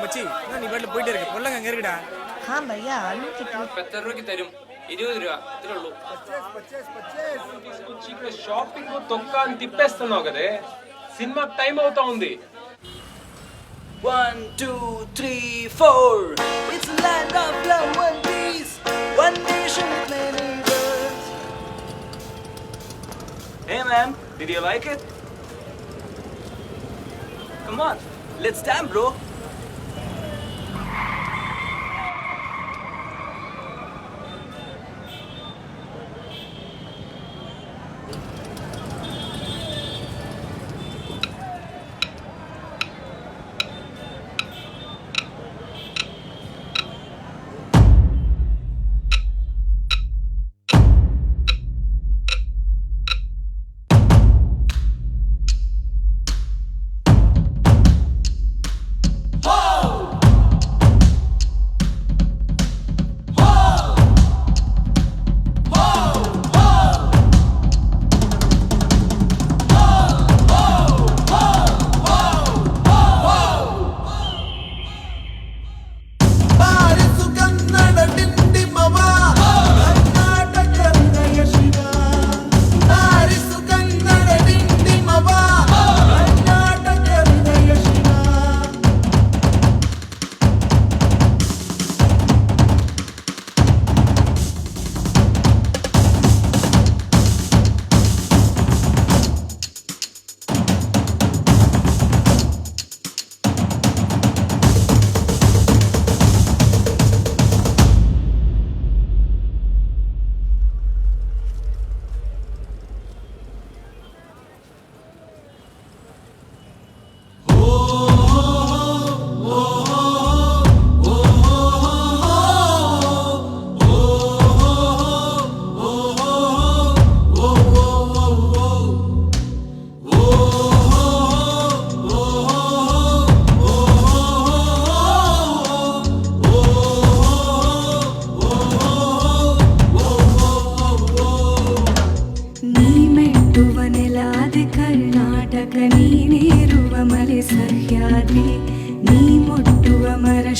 മച്ചി നീ വീട്ടിൽ പോയിട്ട് ഇരിക്കും കൊല്ലം കയറിടാ हाँ भैया आलू कितने 70 രൂപയ്ക്ക് തരും 20 രൂപ ഇത്രേ ഉള്ളൂ షాపింగ్ తొక్కాని తిప్పేస్తున్నావు కదే సినిమా టైం అవుతా ఉంది 1, 2, 3, 4. It's a land of love, one peace, one nation with many words. Hey man, did you like it? Come on, let's dance, bro.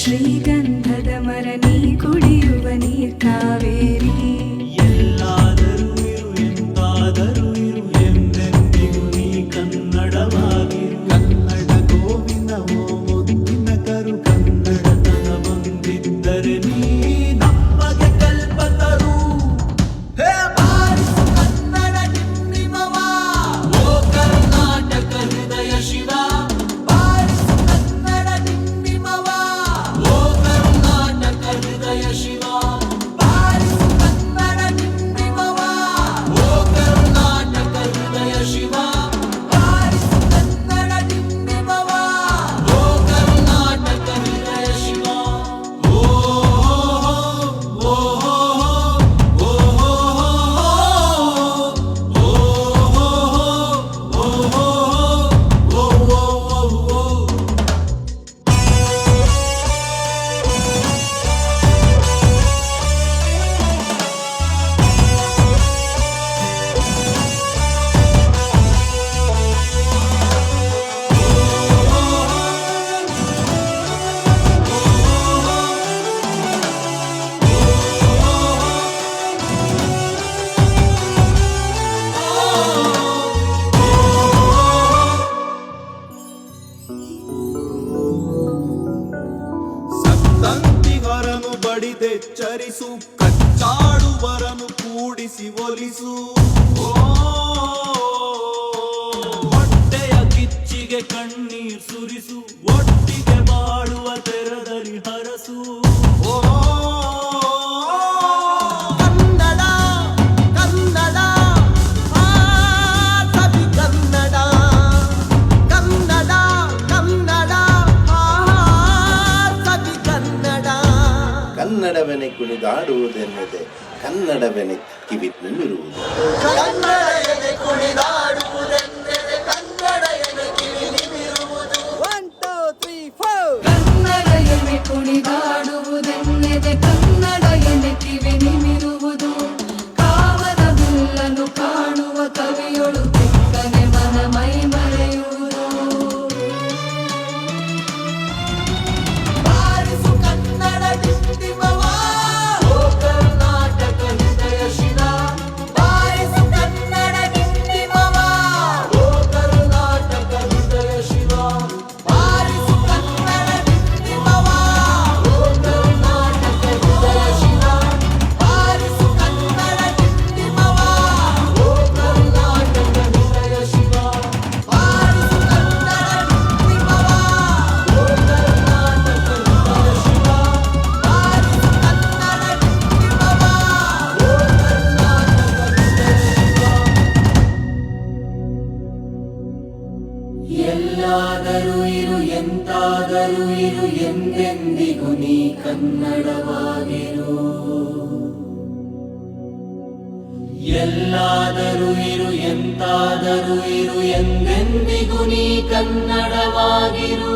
ಶ್ರೀಗಂಧದ ಮರ ನೀ ಕುಡಿಯುವ ನೀರ್ ಕಾವೇರಿ ಎಲ್ಲಾದರೂ ಇರು ಎಂತಾದರೂ ಇರು ಎಂದೆಂದಿಗೂ ನೀ ಕನ್ನಡವಾಗಿರು ಕನ್ನಡ ಗೋವಿಂದವೋ ಮುದ್ದಿನ ಕರು ಕನ್ನಡತನ ಬಂದಿದ್ದರೆ ನೀ ನಮಗೆ ಕಲ್ಪತರು ಹೇ ಬಾರಿಸು ಕನ್ನಡ ನಿಮ್ಮಿಮವ ಓ ಕರ್ನಾಟಕ ಹೃದಯ ಶಿವ ಬಾರಿಸು ಕನ್ನಡ ನಿಮ್ಮಿಮವ ಓ ಕರ್ನಾಟಕ ಹೃದಯ ಶಿವ ಬಾರಿಸು ಕನ್ನಡ ನಿಮ್ಮಿಮವ ಓ ಕರ್ನಾಟಕ ಹೃದಯ ಶಿವ ಬಾರಿಸು ಕನ್ನಡ ನಿಮ್ಮಿಮವ ಓ ಕರ್ನಾಟಕ ಹೃದಯ ಶಿವ ಓ ಓ ಸಂತಂತಿಗರನು ಬಡಿದೆಚ್ಚರಿಸು ಕಚ್ಚಾಡುವರನು ಕೂಡಿಸಿ ಒಲಿಸು ಹೊಟ್ಟೆಯ ಕಿಚ್ಚಿಗೆ ಕಣ್ಣೀರ್ ಸುರಿಸು ಒಟ್ಟಿಗೆ ಬಾಳುವ ತೆರದಲ್ಲಿ ಹರಸು ಕನ್ನಡ ಕನ್ನಡ ಆ ಸವಿ ಕನ್ನಡ ಕನ್ನಡ ಕನ್ನಡ ಆ ಸವಿ ಕನ್ನಡ ಕನ್ನಡವೆನೆ ಕುಣಿದಾಡುವುದೆನ್ನದೆ ಕನ್ನಡವೆನೆ ಕಿವಿ ನಿಮಿರುವುದು ಕನ್ನಡ ಎದೆ ಕುಣಿದಾಡುವುದೆಂದರೆ ಕನ್ನಡ ಎದೆ ಕಿವಿ ನಿಮಿರುವುದು 1 2 3 4 ಕನ್ನಡ ಎನೆ ಕುಣಿದಾಡುವುದೆನ್ನೆದೆ ಕನ್ನಡ ಎನೆ ಕಿವಿ ನಿಮಿರುವುದು ಕಾವನ ಹುಲ್ಲನ್ನು ಕಾಣುವ ಕವಿಯೊಳು ಬೆಕ್ಕನೆ ಮನ ಮೈ ಮರೆಯುವುದು ಇರು ಎಂತಾದರೂ ಇರು ಎಂದೆಂದಿಗೂ ನೀ ಕನ್ನಡವಾಗಿರು ಎಲ್ಲಾದರೂ ಇರು ಎಂತಾದರೂ ಇರು ಎಂದೆಂದಿಗೂ ನೀ ಕನ್ನಡವಾಗಿರು